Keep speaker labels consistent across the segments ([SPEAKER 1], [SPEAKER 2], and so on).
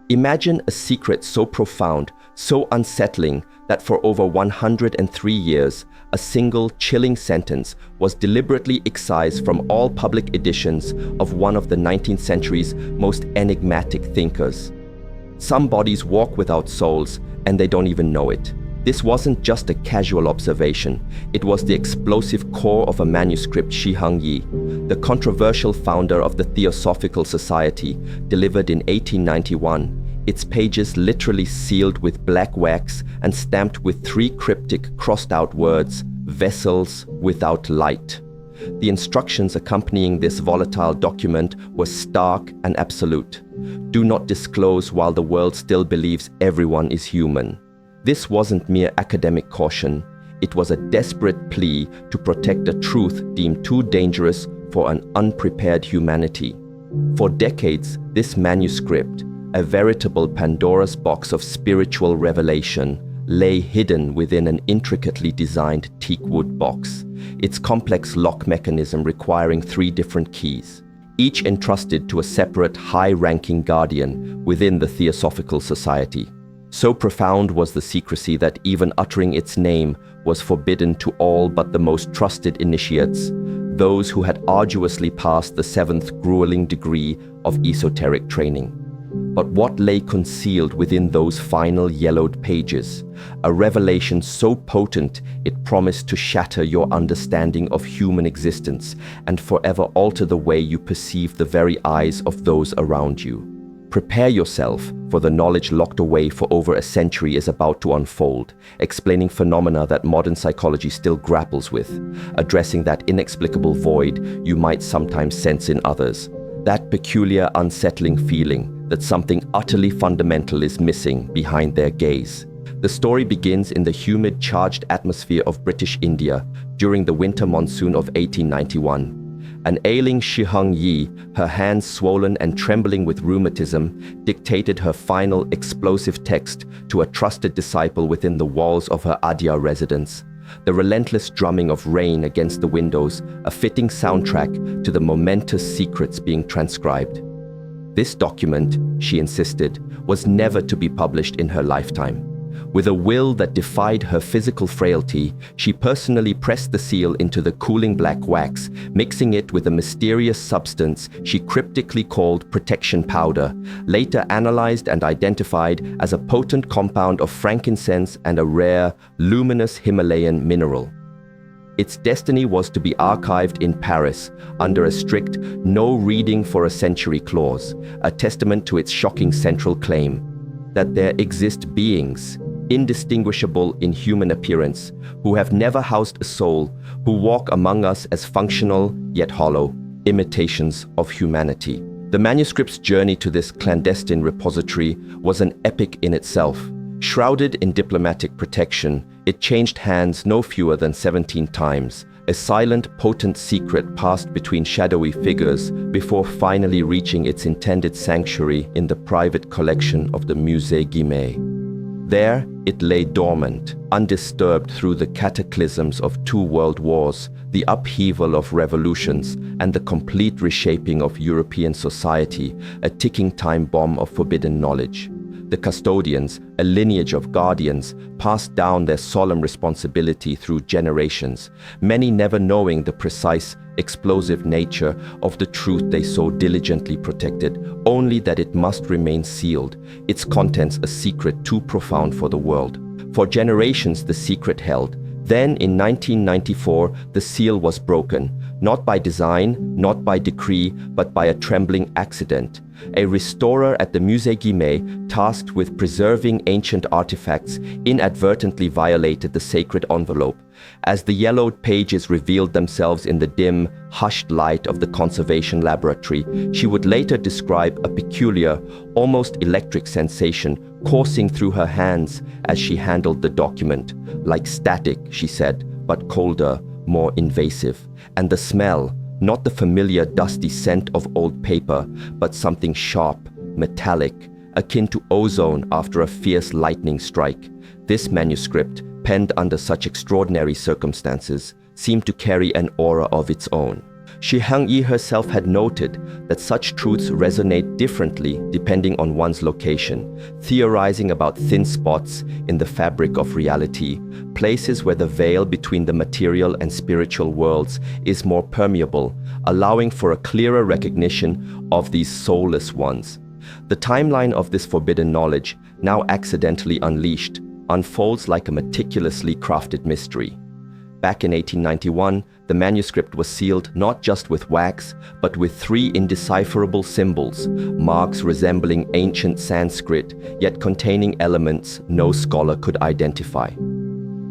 [SPEAKER 1] Imagine a secret so profound, so unsettling, that for over 103 years, a single chilling sentence was deliberately excised from all public editions of one of the 19th century's most enigmatic thinkers. Some bodies walk without souls, and they don't even know it. This wasn't just a casual observation. It was the explosive core of a manuscript Shi Heng Yi, the controversial founder of the Theosophical Society, delivered in 1891. Its pages literally sealed with black wax and stamped with 3 cryptic crossed-out words, "Vessels without light." The instructions accompanying this volatile document were stark and absolute. Do not disclose while the world still believes everyone is human. This wasn't mere academic caution. It was a desperate plea to protect a truth deemed too dangerous for an unprepared humanity. For decades, this manuscript, a veritable Pandora's box of spiritual revelation, lay hidden within an intricately designed teakwood box, its complex lock mechanism requiring 3 different keys, each entrusted to a separate high-ranking guardian within the Theosophical Society. So profound was the secrecy that even uttering its name was forbidden to all but the most trusted initiates, those who had arduously passed the 7th grueling degree of esoteric training. But what lay concealed within those final yellowed pages? A revelation so potent it promised to shatter your understanding of human existence and forever alter the way you perceive the very eyes of those around you. Prepare yourself, for the knowledge locked away for over a century is about to unfold, explaining phenomena that modern psychology still grapples with, addressing that inexplicable void you might sometimes sense in others, that peculiar, unsettling feeling that something utterly fundamental is missing behind their gaze. The story begins in the humid, charged atmosphere of British India during the winter monsoon of 1891. An ailing Shi Heng Yi, her hands swollen and trembling with rheumatism, dictated her final explosive text to a trusted disciple within the walls of her Adyar residence. The relentless drumming of rain against the windows, a fitting soundtrack to the momentous secrets being transcribed. This document, she insisted, was never to be published in her lifetime. With a will that defied her physical frailty, she personally pressed the seal into the cooling black wax, mixing it with a mysterious substance she cryptically called protection powder, later analyzed and identified as a potent compound of frankincense and a rare, luminous Himalayan mineral. Its destiny was to be archived in Paris under a strict "no reading for a century" clause, a testament to its shocking central claim that there exist beings, indistinguishable in human appearance, who have never housed a soul, who walk among us as functional, yet hollow, imitations of humanity. The manuscript's journey to this clandestine repository was an epic in itself. Shrouded in diplomatic protection, it changed hands no fewer than 17 times, a silent, potent secret passed between shadowy figures before finally reaching its intended sanctuary in the private collection of the Musée Guimet. There, it lay dormant, undisturbed through the cataclysms of 2 world wars, the upheaval of revolutions, and the complete reshaping of European society, a ticking time bomb of forbidden knowledge. The custodians, a lineage of guardians, passed down their solemn responsibility through generations, many never knowing the precise, explosive nature of the truth they so diligently protected, only that it must remain sealed, its contents a secret too profound for the world. For generations the secret held. Then in 1994, the seal was broken, not by design, not by decree, but by a trembling accident. A restorer at the Musée Guimet, tasked with preserving ancient artifacts, inadvertently violated the sacred envelope. As the yellowed pages revealed themselves in the dim, hushed light of the conservation laboratory, she would later describe a peculiar, almost electric sensation coursing through her hands as she handled the document. Like static, she said, but colder, more invasive. And the smell, not the familiar dusty scent of old paper, but something sharp, metallic, akin to ozone after a fierce lightning strike. This manuscript, penned under such extraordinary circumstances, seemed to carry an aura of its own. Shi Heng Yi herself had noted that such truths resonate differently depending on one's location, theorizing about thin spots in the fabric of reality, places where the veil between the material and spiritual worlds is more permeable, allowing for a clearer recognition of these soulless ones. The timeline of this forbidden knowledge, now accidentally unleashed, unfolds like a meticulously crafted mystery. Back in 1891, the manuscript was sealed not just with wax, but with 3 indecipherable symbols, marks resembling ancient Sanskrit, yet containing elements no scholar could identify.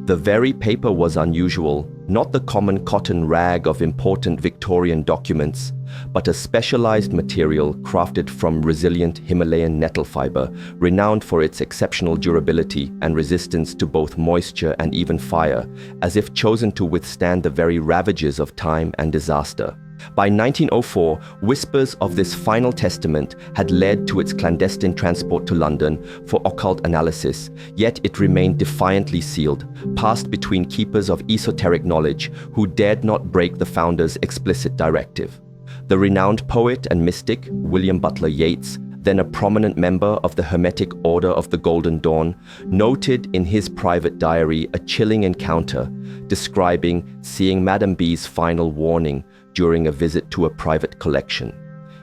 [SPEAKER 1] The very paper was unusual, not the common cotton rag of important Victorian documents, but a specialized material crafted from resilient Himalayan nettle fiber, renowned for its exceptional durability and resistance to both moisture and even fire, as if chosen to withstand the very ravages of time and disaster. By 1904, whispers of this final testament had led to its clandestine transport to London for occult analysis, yet it remained defiantly sealed, passed between keepers of esoteric knowledge who dared not break the founder's explicit directive. The renowned poet and mystic William Butler Yeats, then a prominent member of the Hermetic Order of the Golden Dawn, noted in his private diary a chilling encounter, describing seeing Madame B's final warning during a visit to a private collection.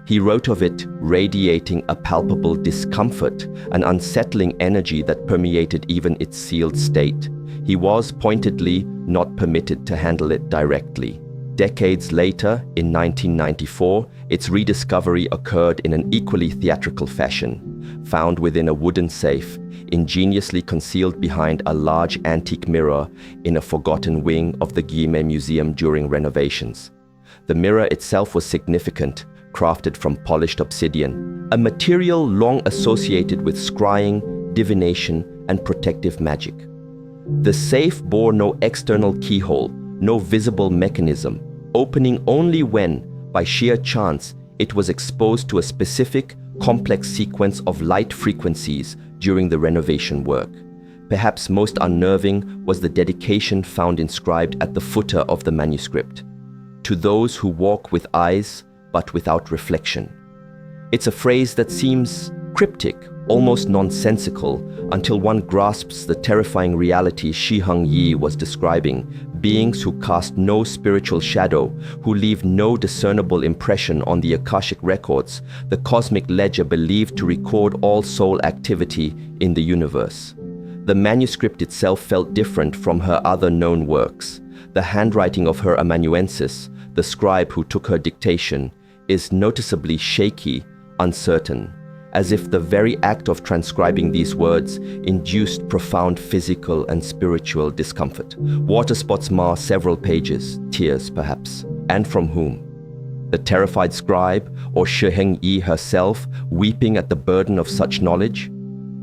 [SPEAKER 1] He wrote of it radiating a palpable discomfort, an unsettling energy that permeated even its sealed state. He was pointedly not permitted to handle it directly. Decades later, in 1994, its rediscovery occurred in an equally theatrical fashion, found within a wooden safe, ingeniously concealed behind a large antique mirror in a forgotten wing of the Guillemet Museum during renovations. The mirror itself was significant, crafted from polished obsidian, a material long associated with scrying, divination, and protective magic. The safe bore no external keyhole, no visible mechanism, opening only when, by sheer chance, it was exposed to a specific, complex sequence of light frequencies during the renovation work. Perhaps most unnerving was the dedication found inscribed at the footer of the manuscript: "To those who walk with eyes, but without reflection." It's a phrase that seems cryptic, almost nonsensical, until one grasps the terrifying reality Shi Heng Yi was describing: beings who cast no spiritual shadow, who leave no discernible impression on the Akashic records, the cosmic ledger believed to record all soul activity in the universe. The manuscript itself felt different from her other known works. The handwriting of her amanuensis, the scribe who took her dictation, is noticeably shaky, uncertain, as if the very act of transcribing these words induced profound physical and spiritual discomfort. Water spots mar several pages, tears perhaps. And from whom? The terrified scribe, or Shi Heng Yi herself, weeping at the burden of such knowledge?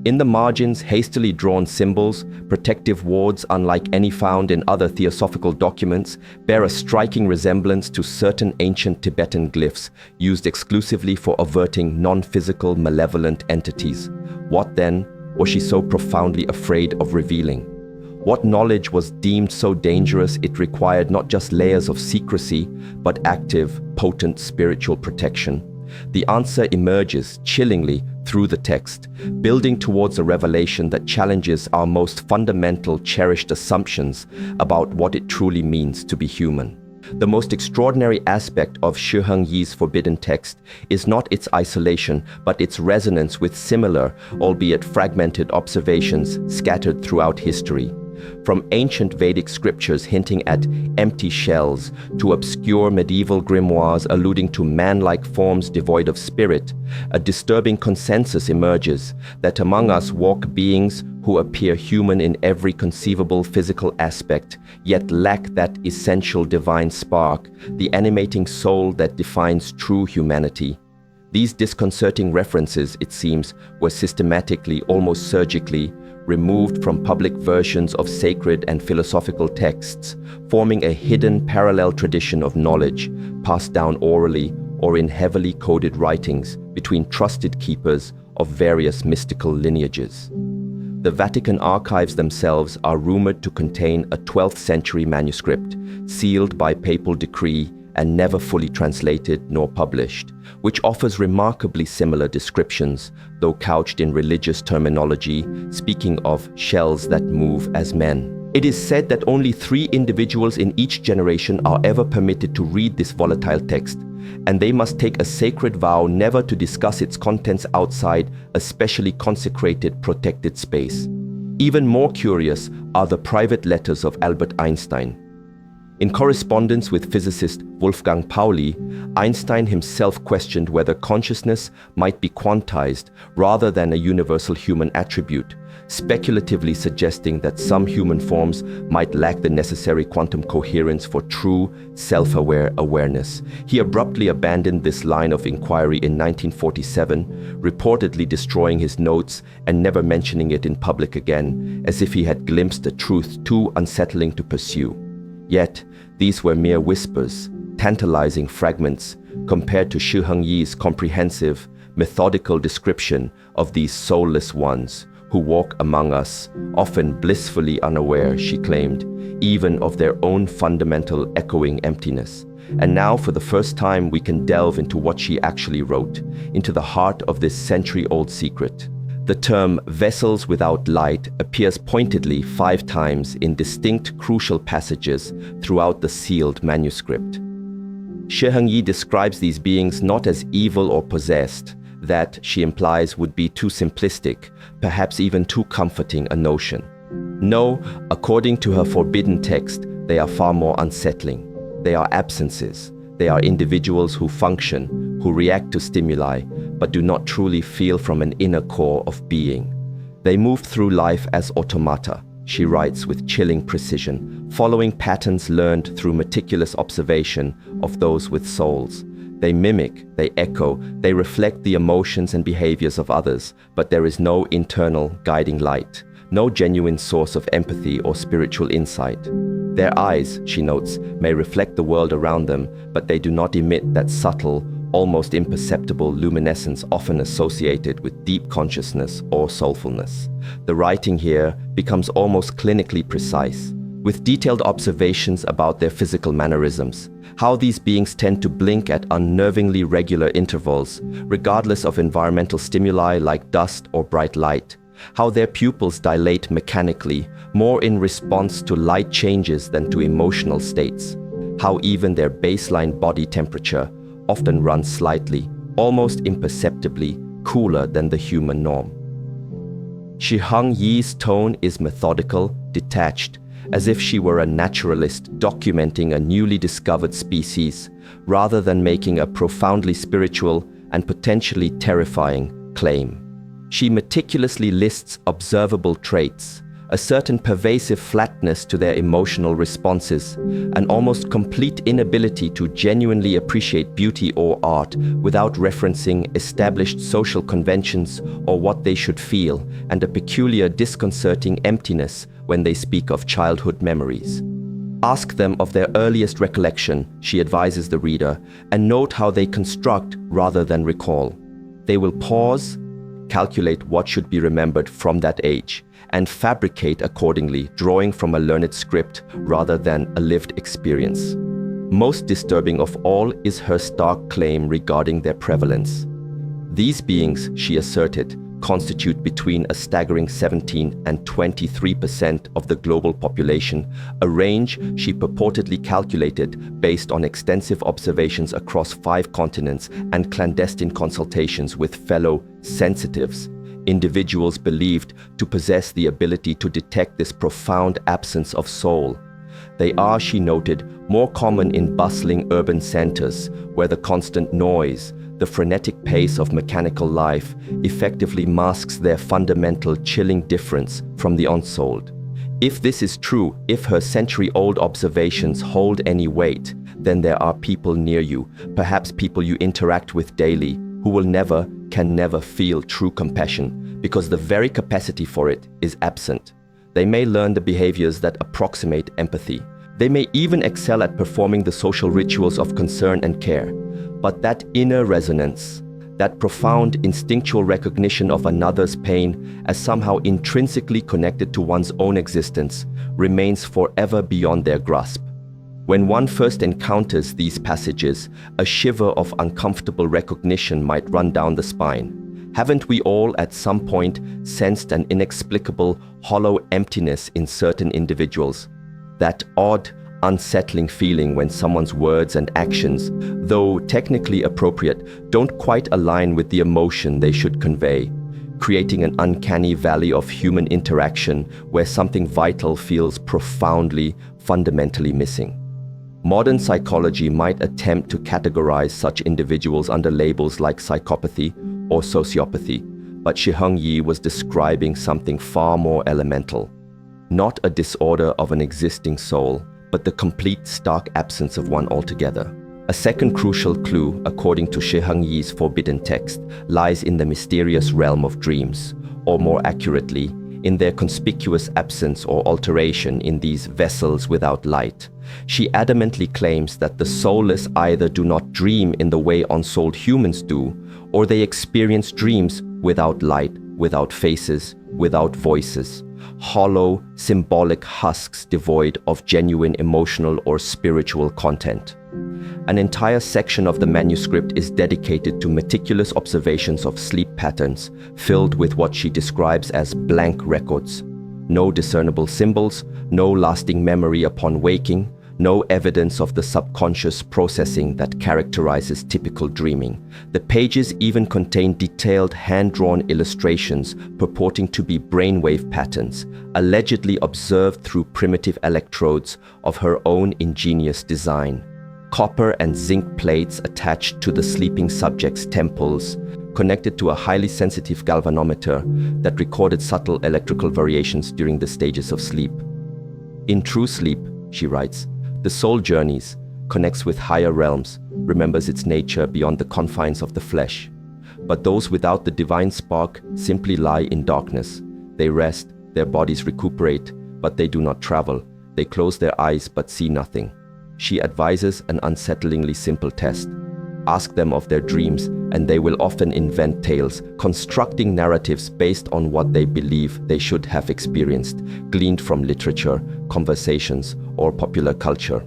[SPEAKER 1] In the margins, hastily drawn symbols, protective wards unlike any found in other theosophical documents, bear a striking resemblance to certain ancient Tibetan glyphs used exclusively for averting non-physical malevolent entities. What then was she so profoundly afraid of revealing? What knowledge was deemed so dangerous it required not just layers of secrecy, but active, potent spiritual protection? The answer emerges chillingly through the text, building towards a revelation that challenges our most fundamental, cherished assumptions about what it truly means to be human. The most extraordinary aspect of Shi Heng Yi's forbidden text is not its isolation, but its resonance with similar, albeit fragmented, observations scattered throughout history. From ancient Vedic scriptures hinting at empty shells to obscure medieval grimoires alluding to man-like forms devoid of spirit, a disturbing consensus emerges that among us walk beings who appear human in every conceivable physical aspect, yet lack that essential divine spark, the animating soul that defines true humanity. These disconcerting references, it seems, were systematically, almost surgically, removed from public versions of sacred and philosophical texts, forming a hidden parallel tradition of knowledge, passed down orally or in heavily coded writings between trusted keepers of various mystical lineages. The Vatican archives themselves are rumored to contain a 12th century manuscript, sealed by papal decree and never fully translated nor published, which offers remarkably similar descriptions, though couched in religious terminology, speaking of shells that move as men. It is said that only 3 individuals in each generation are ever permitted to read this volatile text, and they must take a sacred vow never to discuss its contents outside a specially consecrated, protected space. Even more curious are the private letters of Albert Einstein. In correspondence with physicist Wolfgang Pauli, Einstein himself questioned whether consciousness might be quantized rather than a universal human attribute, speculatively suggesting that some human forms might lack the necessary quantum coherence for true, self-aware awareness. He abruptly abandoned this line of inquiry in 1947, reportedly destroying his notes and never mentioning it in public again, as if he had glimpsed a truth too unsettling to pursue. Yet, these were mere whispers, tantalizing fragments, compared to Shi Heng Yi's comprehensive, methodical description of these soulless ones who walk among us, often blissfully unaware, she claimed, even of their own fundamental echoing emptiness. And now, for the first time, we can delve into what she actually wrote, into the heart of this century-old secret. The term vessels without light appears pointedly 5 times in distinct, crucial passages throughout the sealed manuscript. Shi Heng Yi describes these beings not as evil or possessed. That, she implies, would be too simplistic, perhaps even too comforting a notion. No, according to her forbidden text, they are far more unsettling. They are absences. They are individuals who function, who react to stimuli, but do not truly feel from an inner core of being. They move through life as automata, she writes with chilling precision, following patterns learned through meticulous observation of those with souls. They mimic, they echo, they reflect the emotions and behaviors of others, but there is no internal guiding light, no genuine source of empathy or spiritual insight. Their eyes, she notes, may reflect the world around them, but they do not emit that subtle, almost imperceptible luminescence often associated with deep consciousness or soulfulness. The writing here becomes almost clinically precise, with detailed observations about their physical mannerisms, how these beings tend to blink at unnervingly regular intervals, regardless of environmental stimuli like dust or bright light, how their pupils dilate mechanically, more in response to light changes than to emotional states, how even their baseline body temperature often runs slightly, almost imperceptibly, cooler than the human norm. Shi Heng Yi's tone is methodical, detached, as if she were a naturalist documenting a newly discovered species, rather than making a profoundly spiritual and potentially terrifying claim. She meticulously lists observable traits, a certain pervasive flatness to their emotional responses, an almost complete inability to genuinely appreciate beauty or art without referencing established social conventions or what they should feel, and a peculiar disconcerting emptiness when they speak of childhood memories. Ask them of their earliest recollection, she advises the reader, and note how they construct rather than recall. They will pause, calculate what should be remembered from that age, and fabricate accordingly, drawing from a learned script rather than a lived experience. Most disturbing of all is her stark claim regarding their prevalence. These beings, she asserted, constitute between a staggering 17 and 23% of the global population, a range she purportedly calculated based on extensive observations across 5 continents and clandestine consultations with fellow sensitives, individuals believed to possess the ability to detect this profound absence of soul. They are, she noted, more common in bustling urban centers, where the constant noise, the frenetic pace of mechanical life effectively masks their fundamental chilling difference from the unsouled. If this is true, if her century-old observations hold any weight, then there are people near you, perhaps people you interact with daily, who will can never feel true compassion, because the very capacity for it is absent. They may learn the behaviors that approximate empathy. They may even excel at performing the social rituals of concern and care. But that inner resonance, that profound instinctual recognition of another's pain as somehow intrinsically connected to one's own existence, remains forever beyond their grasp. When one first encounters these passages, a shiver of uncomfortable recognition might run down the spine. Haven't we all at some point sensed an inexplicable, hollow emptiness in certain individuals? That odd, unsettling feeling when someone's words and actions, though technically appropriate, don't quite align with the emotion they should convey, creating an uncanny valley of human interaction where something vital feels profoundly, fundamentally missing. Modern psychology might attempt to categorize such individuals under labels like psychopathy or sociopathy, but Shi Heng Yi was describing something far more elemental. Not a disorder of an existing soul, but the complete stark absence of one altogether. A second crucial clue, according to Shi Heng Yi's forbidden text, lies in the mysterious realm of dreams, or more accurately, in their conspicuous absence or alteration in these vessels without light. She adamantly claims that the soulless either do not dream in the way unsouled humans do, or they experience dreams without light, without faces, without voices. Hollow, symbolic husks devoid of genuine emotional or spiritual content. An entire section of the manuscript is dedicated to meticulous observations of sleep patterns, filled with what she describes as blank records. No discernible symbols, no lasting memory upon waking, no evidence of the subconscious processing that characterizes typical dreaming. The pages even contain detailed hand-drawn illustrations purporting to be brainwave patterns, allegedly observed through primitive electrodes of her own ingenious design. Copper and zinc plates attached to the sleeping subject's temples, connected to a highly sensitive galvanometer that recorded subtle electrical variations during the stages of sleep. In true sleep, she writes, the soul journeys, connects with higher realms, remembers its nature beyond the confines of the flesh. But those without the divine spark simply lie in darkness. They rest, their bodies recuperate, but they do not travel. They close their eyes but see nothing. She advises an unsettlingly simple test. Ask them of their dreams, and they will often invent tales, constructing narratives based on what they believe they should have experienced, gleaned from literature, conversations, or popular culture.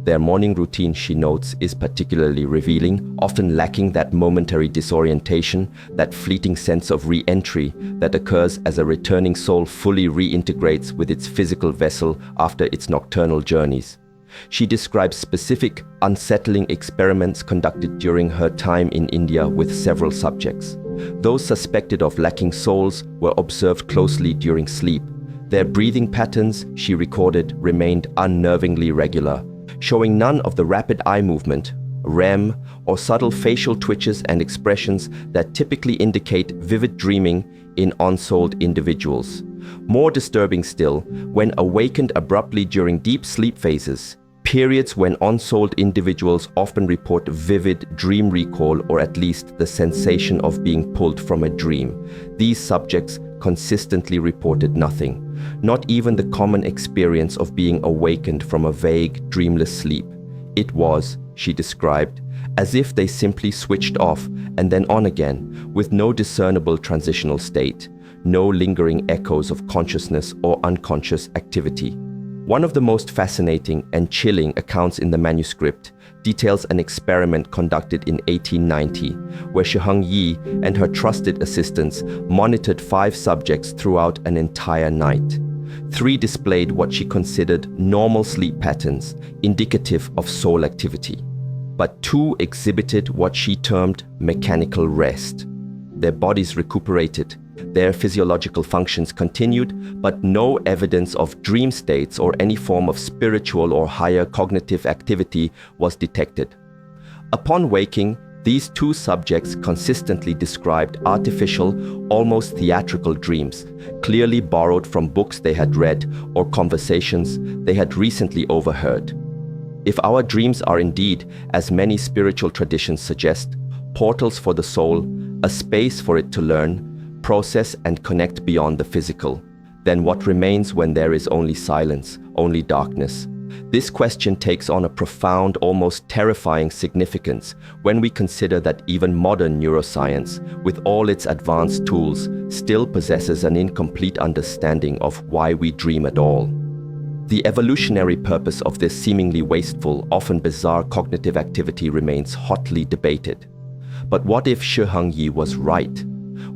[SPEAKER 1] Their morning routine, she notes, is particularly revealing, often lacking that momentary disorientation, that fleeting sense of re-entry that occurs as a returning soul fully reintegrates with its physical vessel after its nocturnal journeys. She describes specific, unsettling experiments conducted during her time in India with several subjects. Those suspected of lacking souls were observed closely during sleep. Their breathing patterns, she recorded, remained unnervingly regular, showing none of the rapid eye movement, REM, or subtle facial twitches and expressions that typically indicate vivid dreaming in unsouled individuals. More disturbing still, when awakened abruptly during deep sleep phases, periods when unsouled individuals often report vivid dream recall or at least the sensation of being pulled from a dream. These subjects consistently reported nothing, not even the common experience of being awakened from a vague, dreamless sleep. It was, she described, as if they simply switched off and then on again, with no discernible transitional state, no lingering echoes of consciousness or unconscious activity. One of the most fascinating and chilling accounts in the manuscript details an experiment conducted in 1890, where Shi Heng Yi and her trusted assistants monitored 5 subjects throughout an entire night. 3 displayed what she considered normal sleep patterns, indicative of soul activity. But 2 exhibited what she termed mechanical rest. Their bodies recuperated, their physiological functions continued, but no evidence of dream states or any form of spiritual or higher cognitive activity was detected. Upon waking, these 2 subjects consistently described artificial, almost theatrical dreams, clearly borrowed from books they had read or conversations they had recently overheard. If our dreams are indeed, as many spiritual traditions suggest, portals for the soul, a space for it to learn, process and connect beyond the physical, then what remains when there is only silence, only darkness? This question takes on a profound, almost terrifying significance when we consider that even modern neuroscience, with all its advanced tools, still possesses an incomplete understanding of why we dream at all. The evolutionary purpose of this seemingly wasteful, often bizarre cognitive activity remains hotly debated. But what if Shi Heng Yi was right?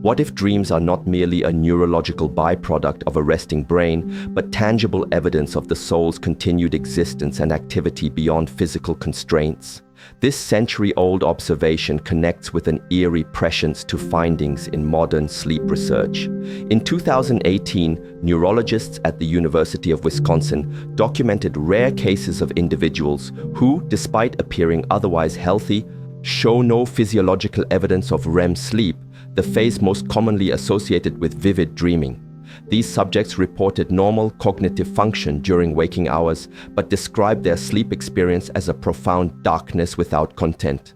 [SPEAKER 1] What if dreams are not merely a neurological byproduct of a resting brain, but tangible evidence of the soul's continued existence and activity beyond physical constraints? This century-old observation connects with an eerie prescience to findings in modern sleep research. In 2018, neurologists at the University of Wisconsin documented rare cases of individuals who, despite appearing otherwise healthy, show no physiological evidence of REM sleep, the phase most commonly associated with vivid dreaming. These subjects reported normal cognitive function during waking hours, but described their sleep experience as a profound darkness without content.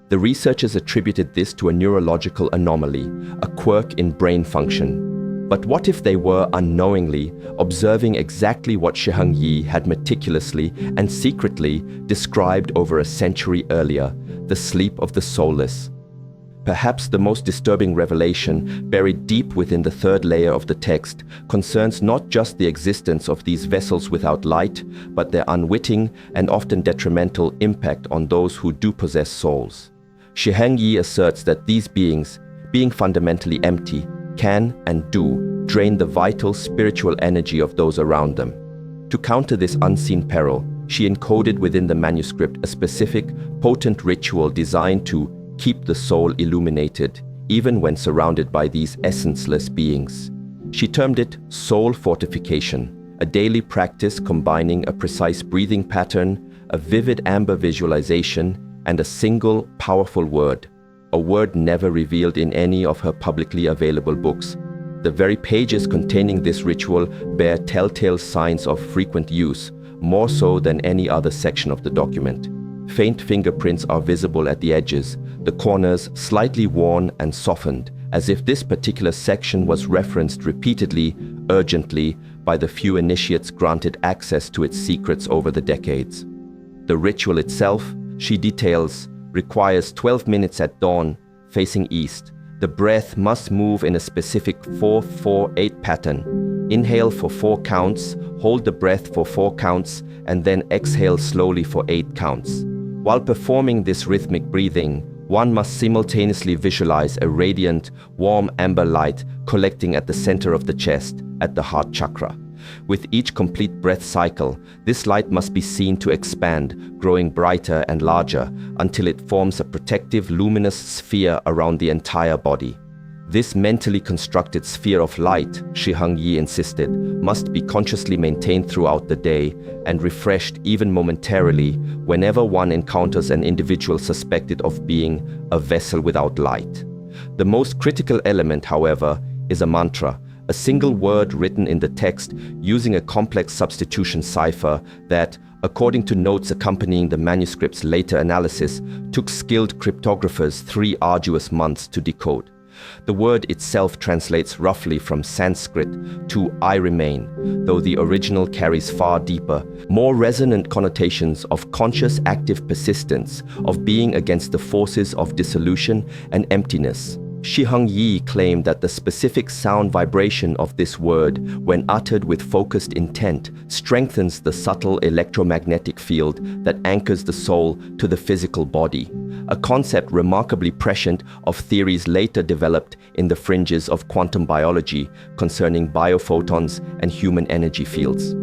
[SPEAKER 1] The researchers attributed this to a neurological anomaly, a quirk in brain function. But what if they were unknowingly observing exactly what Shi Heng Yi had meticulously and secretly described over a century earlier, the sleep of the soulless? Perhaps the most disturbing revelation, buried deep within the third layer of the text, concerns not just the existence of these vessels without light, but their unwitting and often detrimental impact on those who do possess souls. Shi Heng Yi asserts that these beings, being fundamentally empty, can and do drain the vital spiritual energy of those around them. To counter this unseen peril, she encoded within the manuscript a specific, potent ritual designed to keep the soul illuminated, even when surrounded by these essenceless beings. She termed it soul fortification, a daily practice combining a precise breathing pattern, a vivid amber visualization, and a single, powerful word, a word never revealed in any of her publicly available books. The very pages containing this ritual bear telltale signs of frequent use, more so than any other section of the document. Faint fingerprints are visible at the edges, the corners slightly worn and softened, as if this particular section was referenced repeatedly, urgently, by the few initiates granted access to its secrets over the decades. The ritual itself, she details, requires 12 minutes at dawn, facing east. The breath must move in a specific 4-4-8 pattern. Inhale for 4 counts, hold the breath for 4 counts, and then exhale slowly for 8 counts. While performing this rhythmic breathing, one must simultaneously visualize a radiant, warm amber light collecting at the center of the chest, at the heart chakra. With each complete breath cycle, this light must be seen to expand, growing brighter and larger, until it forms a protective, luminous sphere around the entire body. This mentally constructed sphere of light, Shi Heng Yi insisted, must be consciously maintained throughout the day and refreshed even momentarily whenever one encounters an individual suspected of being a vessel without light. The most critical element, however, is a mantra, a single word written in the text using a complex substitution cipher that, according to notes accompanying the manuscript's later analysis, took skilled cryptographers 3 arduous months to decode. The word itself translates roughly from Sanskrit to "I remain," though the original carries far deeper, more resonant connotations of conscious active persistence, of being against the forces of dissolution and emptiness. Shi Heng Yi claimed that the specific sound vibration of this word, when uttered with focused intent, strengthens the subtle electromagnetic field that anchors the soul to the physical body, a concept remarkably prescient of theories later developed in the fringes of quantum biology concerning biophotons and human energy fields.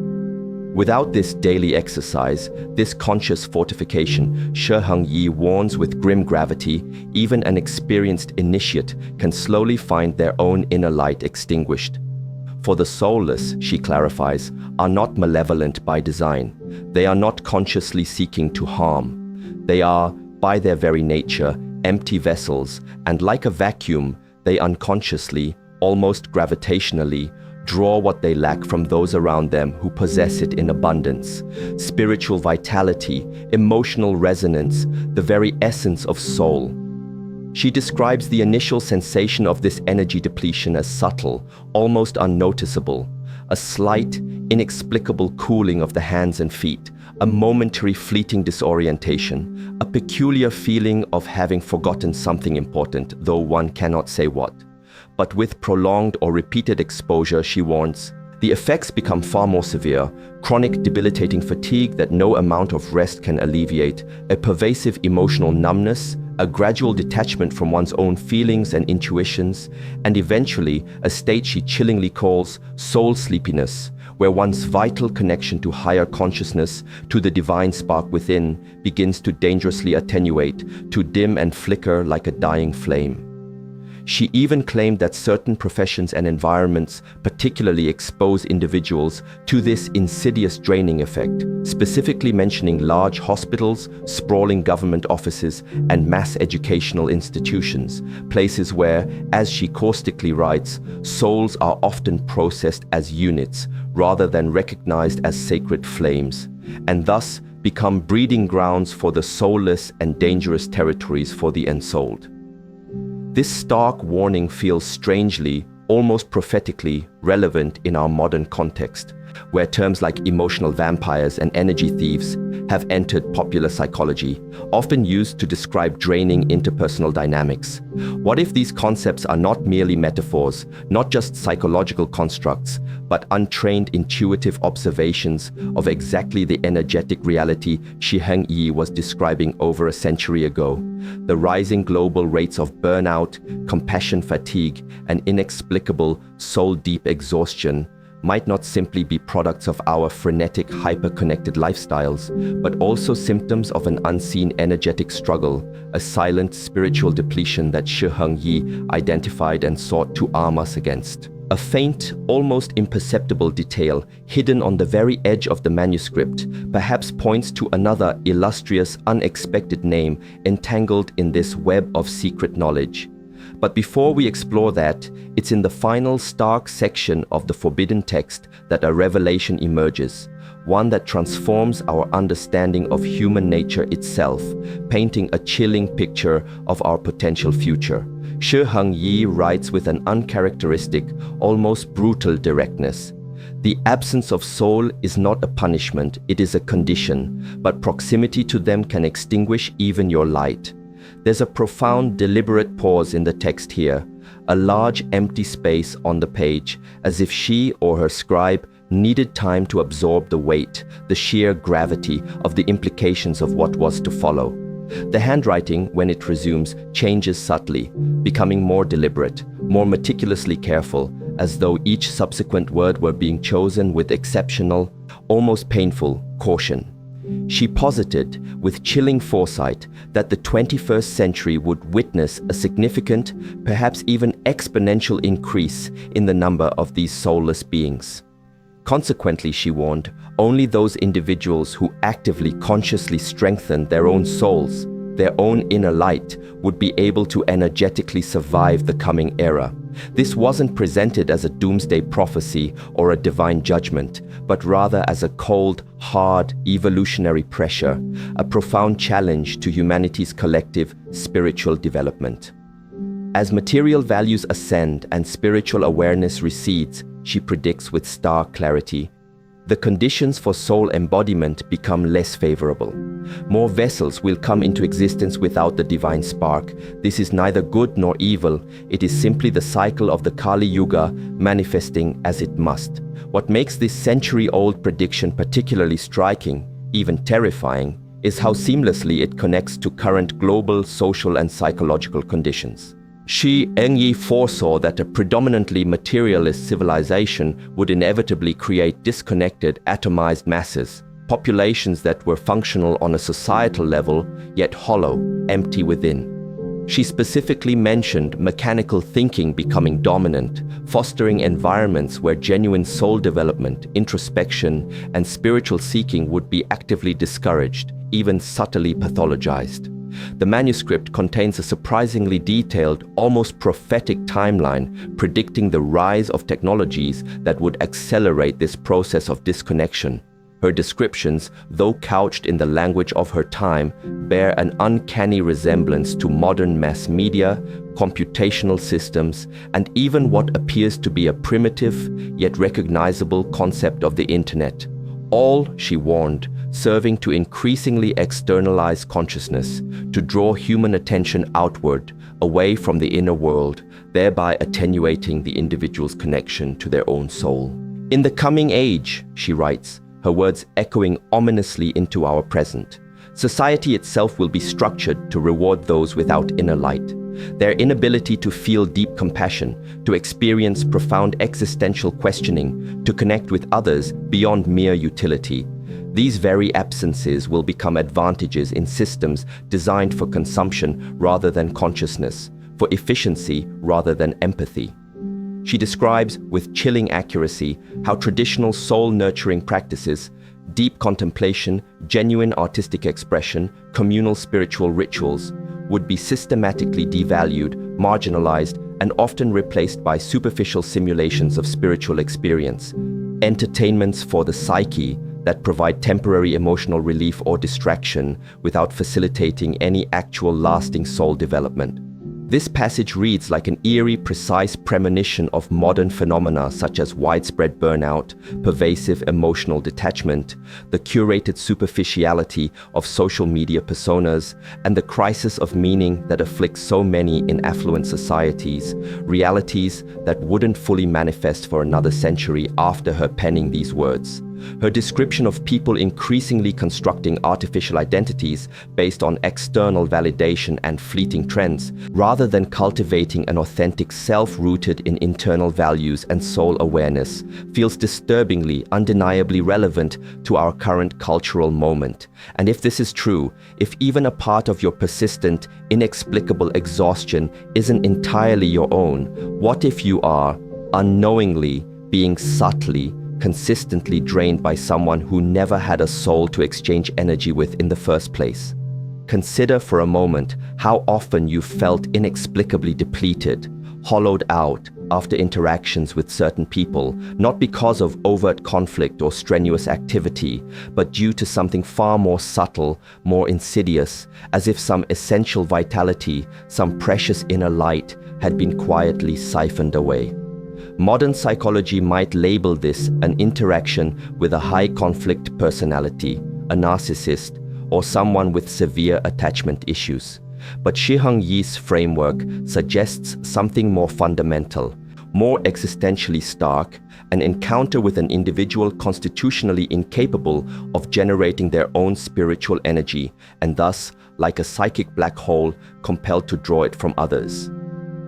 [SPEAKER 1] Without this daily exercise, this conscious fortification, Shi Heng Yi warns with grim gravity, even an experienced initiate can slowly find their own inner light extinguished. For the soulless, she clarifies, are not malevolent by design. They are not consciously seeking to harm. They are, by their very nature, empty vessels, and like a vacuum, they unconsciously, almost gravitationally, draw what they lack from those around them who possess it in abundance. Spiritual vitality, emotional resonance, the very essence of soul. She describes the initial sensation of this energy depletion as subtle, almost unnoticeable. A slight, inexplicable cooling of the hands and feet, a momentary fleeting disorientation, a peculiar feeling of having forgotten something important, though one cannot say what. But with prolonged or repeated exposure, she warns, The effects become far more severe: chronic debilitating fatigue that no amount of rest can alleviate, a pervasive emotional numbness, a gradual detachment from one's own feelings and intuitions, and eventually a state she chillingly calls soul sleepiness, where one's vital connection to higher consciousness, to the divine spark within, begins to dangerously attenuate, to dim and flicker like a dying flame. She even claimed that certain professions and environments particularly expose individuals to this insidious draining effect, specifically mentioning large hospitals, sprawling government offices, and mass educational institutions, places where, as she caustically writes, souls are often processed as units rather than recognized as sacred flames, and thus become breeding grounds for the soulless and dangerous territories for the ensouled. This stark warning feels strangely, almost prophetically, relevant in our modern context, where terms like emotional vampires and energy thieves have entered popular psychology, often used to describe draining interpersonal dynamics. What if these concepts are not merely metaphors, not just psychological constructs, but untrained intuitive observations of exactly the energetic reality Shi Heng Yi was describing over a century ago? The rising global rates of burnout, compassion fatigue, and inexplicable soul-deep exhaustion might not simply be products of our frenetic, hyper-connected lifestyles, but also symptoms of an unseen energetic struggle, a silent spiritual depletion that Shi Heng Yi identified and sought to arm us against. A faint, almost imperceptible detail hidden on the very edge of the manuscript perhaps points to another illustrious, unexpected name entangled in this web of secret knowledge. But before we explore that, it's in the final stark section of the forbidden text that a revelation emerges, one that transforms our understanding of human nature itself, painting a chilling picture of our potential future. Shi Heng Yi writes with an uncharacteristic, almost brutal directness. The absence of soul is not a punishment, it is a condition, but proximity to them can extinguish even your light. There's a profound, deliberate pause in the text here, a large empty space on the page, as if she or her scribe needed time to absorb the weight, the sheer gravity of the implications of what was to follow. The handwriting, when it resumes, changes subtly, becoming more deliberate, more meticulously careful, as though each subsequent word were being chosen with exceptional, almost painful caution. She posited, with chilling foresight, that the 21st century would witness a significant, perhaps even exponential increase in the number of these soulless beings. Consequently, she warned, only those individuals who actively, consciously strengthened their own souls, their own inner light, would be able to energetically survive the coming era. This wasn't presented as a doomsday prophecy or a divine judgment, but rather as a cold, hard, evolutionary pressure, a profound challenge to humanity's collective spiritual development. As material values ascend and spiritual awareness recedes, she predicts with stark clarity, the conditions for soul embodiment become less favorable. More vessels will come into existence without the divine spark. This is neither good nor evil. It is simply the cycle of the Kali Yuga manifesting as it must. What makes this century-old prediction particularly striking, even terrifying, is how seamlessly it connects to current global, social, and psychological conditions. Shi Heng Yi foresaw that a predominantly materialist civilization would inevitably create disconnected, atomized masses, populations that were functional on a societal level, yet hollow, empty within. She specifically mentioned mechanical thinking becoming dominant, fostering environments where genuine soul development, introspection, and spiritual seeking would be actively discouraged, even subtly pathologized. The manuscript contains a surprisingly detailed, almost prophetic timeline predicting the rise of technologies that would accelerate this process of disconnection. Her descriptions, though couched in the language of her time, bear an uncanny resemblance to modern mass media, computational systems, and even what appears to be a primitive yet recognizable concept of the internet. All, she warned, serving to increasingly externalize consciousness, to draw human attention outward, away from the inner world, thereby attenuating the individual's connection to their own soul. In the coming age, she writes, her words echoing ominously into our present, society itself will be structured to reward those without inner light. Their inability to feel deep compassion, to experience profound existential questioning, to connect with others beyond mere utility. These very absences will become advantages in systems designed for consumption rather than consciousness, for efficiency rather than empathy. She describes with chilling accuracy how traditional soul-nurturing practices, deep contemplation, genuine artistic expression, communal spiritual rituals, would be systematically devalued, marginalized, and often replaced by superficial simulations of spiritual experience, entertainments for the psyche that provide temporary emotional relief or distraction without facilitating any actual lasting soul development. This passage reads like an eerie, precise premonition of modern phenomena such as widespread burnout, pervasive emotional detachment, the curated superficiality of social media personas, and the crisis of meaning that afflicts so many in affluent societies, realities that wouldn't fully manifest for another century after her penning these words. Her description of people increasingly constructing artificial identities based on external validation and fleeting trends, rather than cultivating an authentic self rooted in internal values and soul awareness, feels disturbingly, undeniably relevant to our current cultural moment. And if this is true, if even a part of your persistent, inexplicable exhaustion isn't entirely your own, what if you are, unknowingly, being subtly, consistently drained by someone who never had a soul to exchange energy with in the first place? Consider for a moment how often you felt inexplicably depleted, hollowed out after interactions with certain people, not because of overt conflict or strenuous activity, but due to something far more subtle, more insidious, as if some essential vitality, some precious inner light had been quietly siphoned away. Modern psychology might label this an interaction with a high-conflict personality, a narcissist, or someone with severe attachment issues. But Shi Heng Yi's framework suggests something more fundamental, more existentially stark, an encounter with an individual constitutionally incapable of generating their own spiritual energy, and thus, like a psychic black hole, compelled to draw it from others.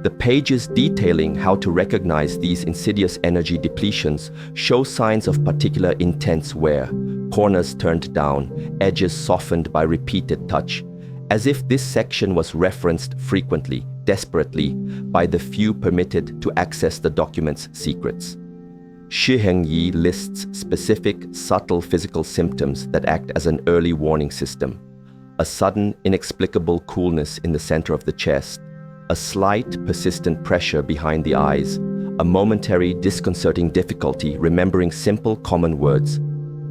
[SPEAKER 1] The pages detailing how to recognize these insidious energy depletions show signs of particular intense wear, corners turned down, edges softened by repeated touch, as if this section was referenced frequently, desperately, by the few permitted to access the document's secrets. Shi Heng Yi lists specific, subtle physical symptoms that act as an early warning system. A sudden, inexplicable coolness in the center of the chest, a slight, persistent pressure behind the eyes, a momentary, disconcerting difficulty remembering simple, common words.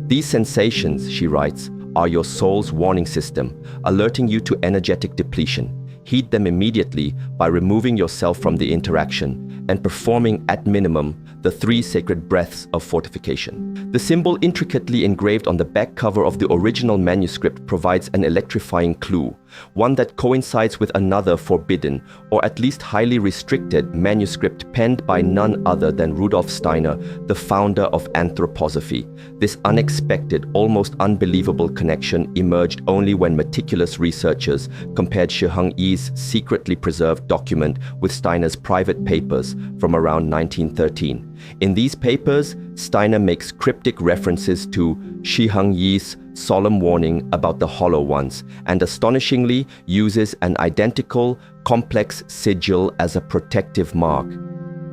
[SPEAKER 1] These sensations, she writes, are your soul's warning system, alerting you to energetic depletion. Heed them immediately by removing yourself from the interaction and performing, at minimum, the 3 sacred breaths of fortification. The symbol intricately engraved on the back cover of the original manuscript provides an electrifying clue, one that coincides with another forbidden, or at least highly restricted, manuscript penned by none other than Rudolf Steiner, the founder of anthroposophy. This unexpected, almost unbelievable connection emerged only when meticulous researchers compared Shi Heng Yi's secretly preserved document with Steiner's private papers from around 1913. In these papers, Steiner makes cryptic references to Shi Heng Yi's solemn warning about the hollow ones, and astonishingly uses an identical, complex sigil as a protective mark.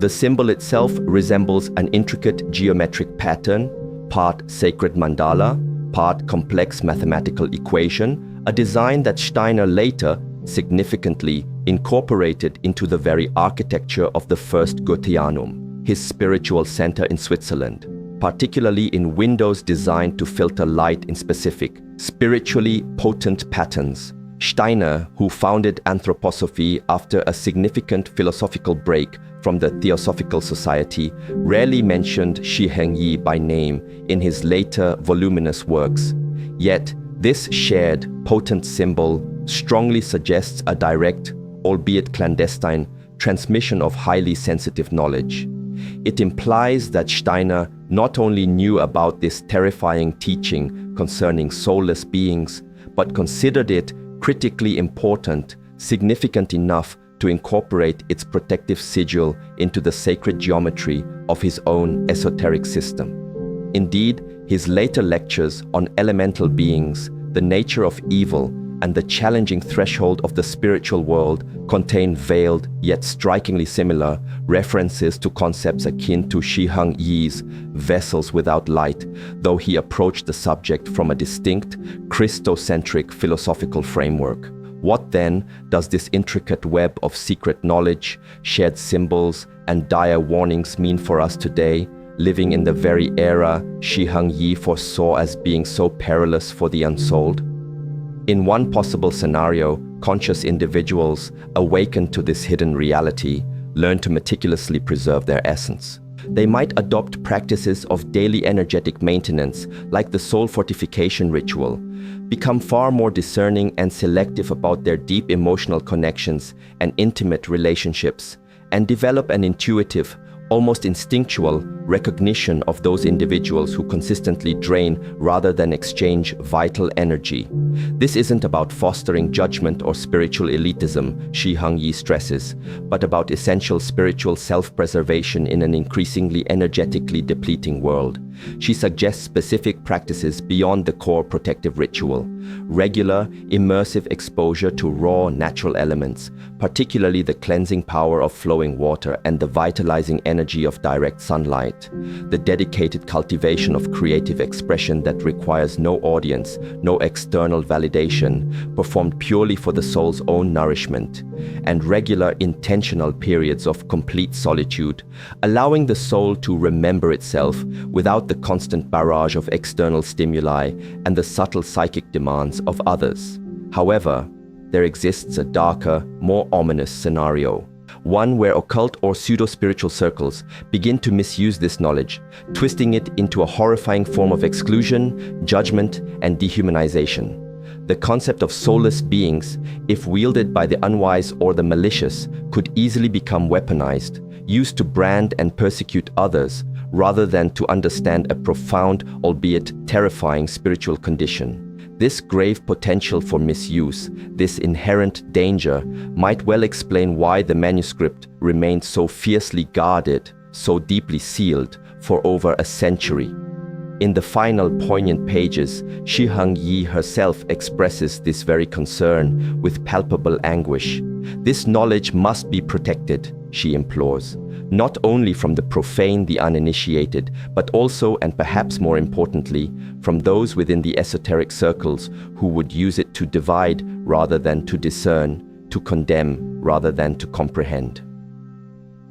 [SPEAKER 1] The symbol itself resembles an intricate geometric pattern, part sacred mandala, part complex mathematical equation, a design that Steiner later significantly incorporated into the very architecture of the first Goetheanum, his spiritual center in Switzerland, particularly in windows designed to filter light in specific, spiritually potent patterns. Steiner, who founded anthroposophy after a significant philosophical break from the Theosophical Society, rarely mentioned Shi Heng Yi by name in his later voluminous works. Yet, this shared, potent symbol strongly suggests a direct, albeit clandestine, transmission of highly sensitive knowledge. It implies that Steiner not only knew about this terrifying teaching concerning soulless beings, but considered it critically important, significant enough to incorporate its protective sigil into the sacred geometry of his own esoteric system. Indeed, his later lectures on elemental beings, the nature of evil, and the challenging threshold of the spiritual world contain veiled, yet strikingly similar, references to concepts akin to Shi Heng Yi's vessels without light, though he approached the subject from a distinct, Christocentric philosophical framework. What then does this intricate web of secret knowledge, shared symbols, and dire warnings mean for us today, living in the very era Shi Heng Yi foresaw as being so perilous for the unsouled? In one possible scenario, conscious individuals, awakened to this hidden reality, learn to meticulously preserve their essence. They might adopt practices of daily energetic maintenance, like the soul fortification ritual, become far more discerning and selective about their deep emotional connections and intimate relationships, and develop an intuitive, almost instinctual recognition of those individuals who consistently drain rather than exchange vital energy. This isn't about fostering judgment or spiritual elitism, Shi Heng Yi stresses, but about essential spiritual self-preservation in an increasingly energetically depleting world. She suggests specific practices beyond the core protective ritual: regular, immersive exposure to raw, natural elements, particularly the cleansing power of flowing water and the vitalizing energy of direct sunlight; the dedicated cultivation of creative expression that requires no audience, no external validation, performed purely for the soul's own nourishment; and regular, intentional periods of complete solitude, allowing the soul to remember itself without the constant barrage of external stimuli and the subtle psychic demands of others. However, there exists a darker, more ominous scenario, one where occult or pseudo-spiritual circles begin to misuse this knowledge, twisting it into a horrifying form of exclusion, judgment, and dehumanization. The concept of soulless beings, if wielded by the unwise or the malicious, could easily become weaponized, used to brand and persecute others, rather than to understand a profound, albeit terrifying, spiritual condition. This grave potential for misuse, this inherent danger, might well explain why the manuscript remained so fiercely guarded, so deeply sealed, for over a century. In the final poignant pages, Shi Heng Yi herself expresses this very concern with palpable anguish. This knowledge must be protected, she implores, not only from the profane, the uninitiated, but also, and perhaps more importantly, from those within the esoteric circles who would use it to divide rather than to discern, to condemn rather than to comprehend.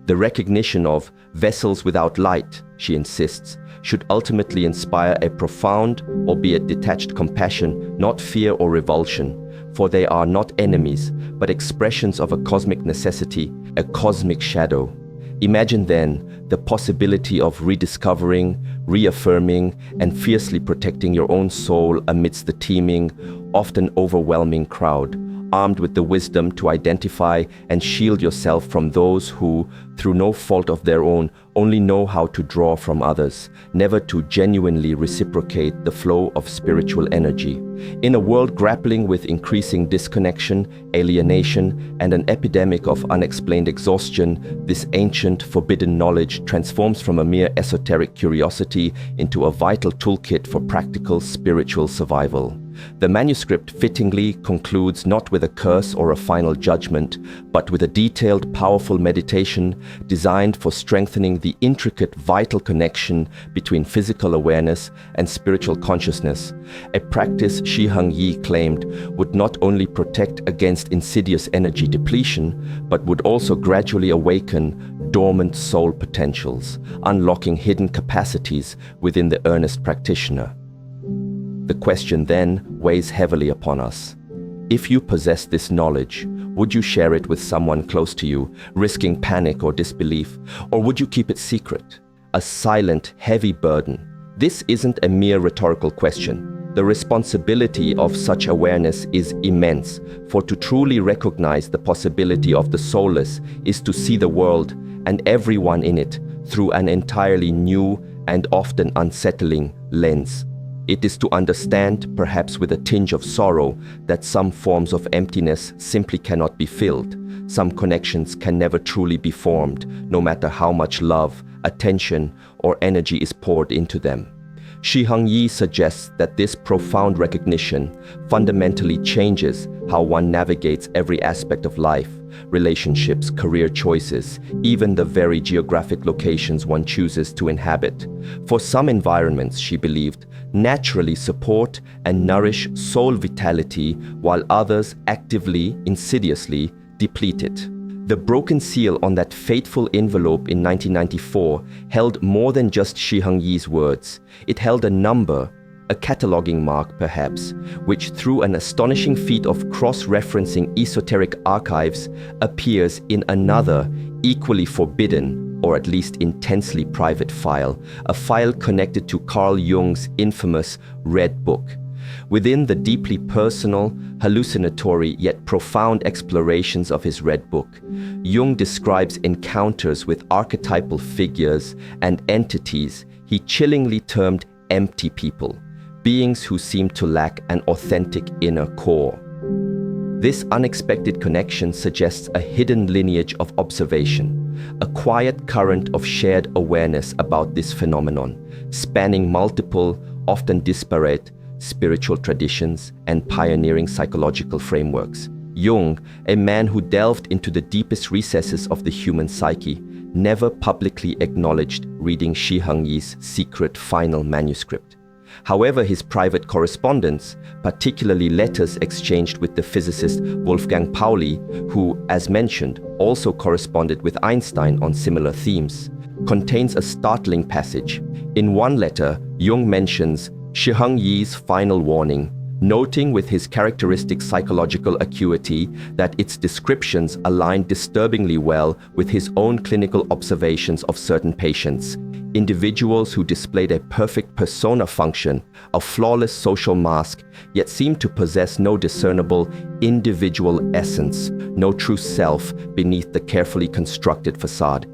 [SPEAKER 1] The recognition of vessels without light, she insists, should ultimately inspire a profound, albeit detached compassion, not fear or revulsion, for they are not enemies, but expressions of a cosmic necessity, a cosmic shadow. Imagine then the possibility of rediscovering, reaffirming, and fiercely protecting your own soul amidst the teeming, often overwhelming crowd, armed with the wisdom to identify and shield yourself from those who, through no fault of their own, only know how to draw from others, never to genuinely reciprocate the flow of spiritual energy. In a world grappling with increasing disconnection, alienation, and an epidemic of unexplained exhaustion, this ancient, forbidden knowledge transforms from a mere esoteric curiosity into a vital toolkit for practical spiritual survival. The manuscript fittingly concludes not with a curse or a final judgment, but with a detailed, powerful meditation designed for strengthening the intricate, vital connection between physical awareness and spiritual consciousness, a practice Shi Heng Yi claimed would not only protect against insidious energy depletion, but would also gradually awaken dormant soul potentials, unlocking hidden capacities within the earnest practitioner. The question then weighs heavily upon us. If you possess this knowledge, would you share it with someone close to you, risking panic or disbelief, or would you keep it secret? A silent, heavy burden. This isn't a mere rhetorical question. The responsibility of such awareness is immense, for to truly recognize the possibility of the soulless is to see the world and everyone in it through an entirely new and often unsettling lens. It is to understand, perhaps with a tinge of sorrow, that some forms of emptiness simply cannot be filled. Some connections can never truly be formed, no matter how much love, attention, or energy is poured into them. Shi Heng Yi suggests that this profound recognition fundamentally changes how one navigates every aspect of life, relationships, career choices, even the very geographic locations one chooses to inhabit. For some environments, she believed, naturally support and nourish soul vitality, while others actively, insidiously deplete it. The broken seal on that fateful envelope in 1994 held more than just Shi Heng Yi's words. It held a number, a cataloging mark perhaps, which through an astonishing feat of cross-referencing esoteric archives appears in another, equally forbidden, or at least intensely private file, a file connected to Carl Jung's infamous Red Book. Within the deeply personal, hallucinatory yet profound explorations of his Red Book, Jung describes encounters with archetypal figures and entities he chillingly termed empty people, beings who seem to lack an authentic inner core. This unexpected connection suggests a hidden lineage of observation, a quiet current of shared awareness about this phenomenon, spanning multiple, often disparate, spiritual traditions and pioneering psychological frameworks. Jung, a man who delved into the deepest recesses of the human psyche, never publicly acknowledged reading Shi Heng Yi's secret final manuscript. However, his private correspondence, particularly letters exchanged with the physicist Wolfgang Pauli, who, as mentioned, also corresponded with Einstein on similar themes, contains a startling passage. In one letter, Jung mentions Shi Heng Yi's final warning, noting with his characteristic psychological acuity that its descriptions aligned disturbingly well with his own clinical observations of certain patients, individuals who displayed a perfect persona function, a flawless social mask, yet seemed to possess no discernible individual essence, no true self beneath the carefully constructed facade.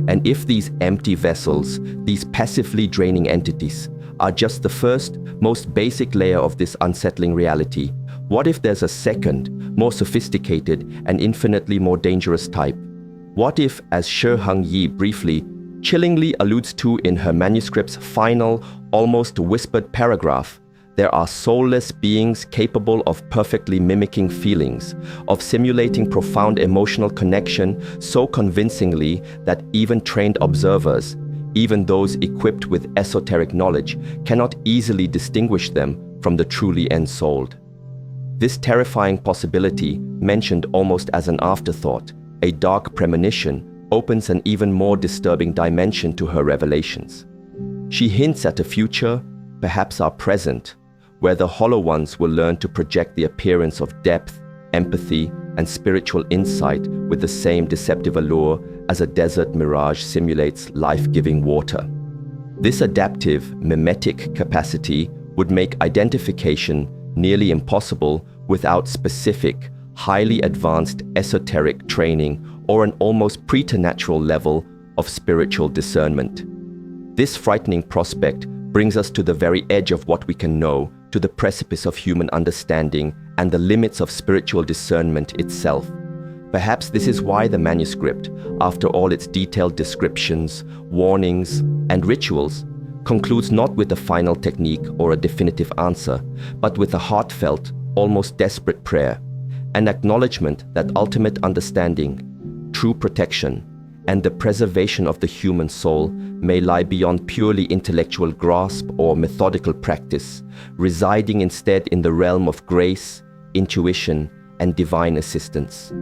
[SPEAKER 1] And if these empty vessels, these passively draining entities, are just the first, most basic layer of this unsettling reality, what if there's a second, more sophisticated and infinitely more dangerous type? What if, as Shi Heng Yi briefly, chillingly alludes to in her manuscript's final, almost whispered paragraph, there are soulless beings capable of perfectly mimicking feelings, of simulating profound emotional connection so convincingly that even trained observers, even those equipped with esoteric knowledge, cannot easily distinguish them from the truly ensouled. This terrifying possibility, mentioned almost as an afterthought, a dark premonition, opens an even more disturbing dimension to her revelations. She hints at a future, perhaps our present, where the hollow ones will learn to project the appearance of depth, empathy, and spiritual insight with the same deceptive allure as a desert mirage simulates life-giving water. This adaptive, mimetic capacity would make identification nearly impossible without specific, highly advanced esoteric training or an almost preternatural level of spiritual discernment. This frightening prospect brings us to the very edge of what we can know, to the precipice of human understanding and the limits of spiritual discernment itself. Perhaps this is why the manuscript, after all its detailed descriptions, warnings, and rituals, concludes not with a final technique or a definitive answer, but with a heartfelt, almost desperate prayer, an acknowledgement that ultimate understanding, true protection, and the preservation of the human soul may lie beyond purely intellectual grasp or methodical practice, residing instead in the realm of grace, intuition, and divine assistance.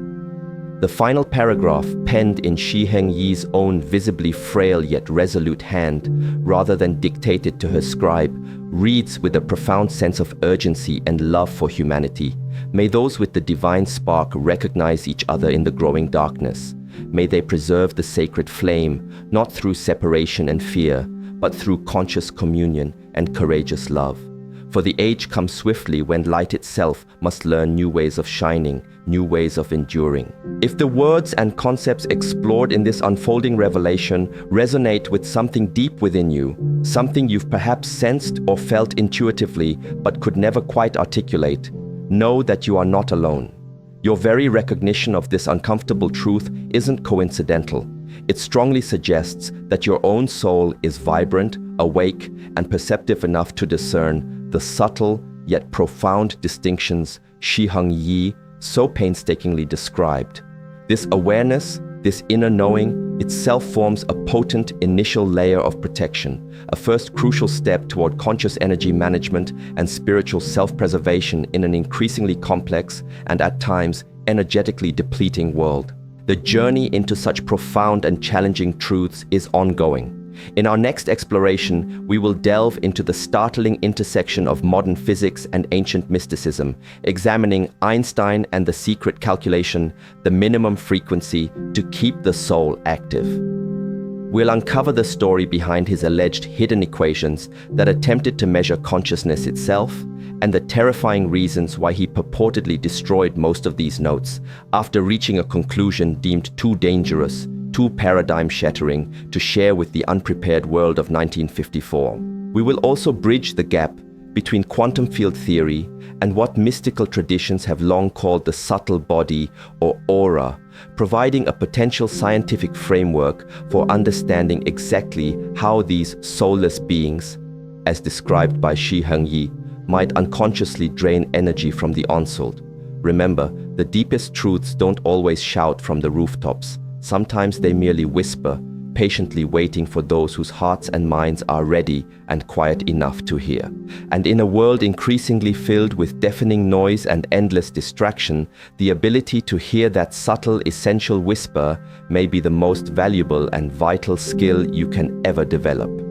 [SPEAKER 1] The final paragraph, penned in Shi Heng Yi's own visibly frail yet resolute hand, rather than dictated to her scribe, reads with a profound sense of urgency and love for humanity. May those with the divine spark recognize each other in the growing darkness. May they preserve the sacred flame, not through separation and fear, but through conscious communion and courageous love. For the age comes swiftly when light itself must learn new ways of shining, new ways of enduring. If the words and concepts explored in this unfolding revelation resonate with something deep within you, something you've perhaps sensed or felt intuitively but could never quite articulate, know that you are not alone. Your very recognition of this uncomfortable truth isn't coincidental. It strongly suggests that your own soul is vibrant, awake, and perceptive enough to discern the subtle yet profound distinctions Shi Heng Yi so painstakingly described. This awareness, this inner knowing, itself forms a potent initial layer of protection, a first crucial step toward conscious energy management and spiritual self-preservation in an increasingly complex and at times energetically depleting world. The journey into such profound and challenging truths is ongoing. In our next exploration, we will delve into the startling intersection of modern physics and ancient mysticism, examining Einstein and the secret calculation, the minimum frequency to keep the soul active. We'll uncover the story behind his alleged hidden equations that attempted to measure consciousness itself, and the terrifying reasons why he purportedly destroyed most of these notes after reaching a conclusion deemed too dangerous, too paradigm-shattering to share with the unprepared world of 1954. We will also bridge the gap between quantum field theory and what mystical traditions have long called the subtle body or aura, providing a potential scientific framework for understanding exactly how these soulless beings, as described by Shi Heng Yi, might unconsciously drain energy from the onslaught. Remember, the deepest truths don't always shout from the rooftops. Sometimes they merely whisper, patiently waiting for those whose hearts and minds are ready and quiet enough to hear. And in a world increasingly filled with deafening noise and endless distraction, the ability to hear that subtle, essential whisper may be the most valuable and vital skill you can ever develop.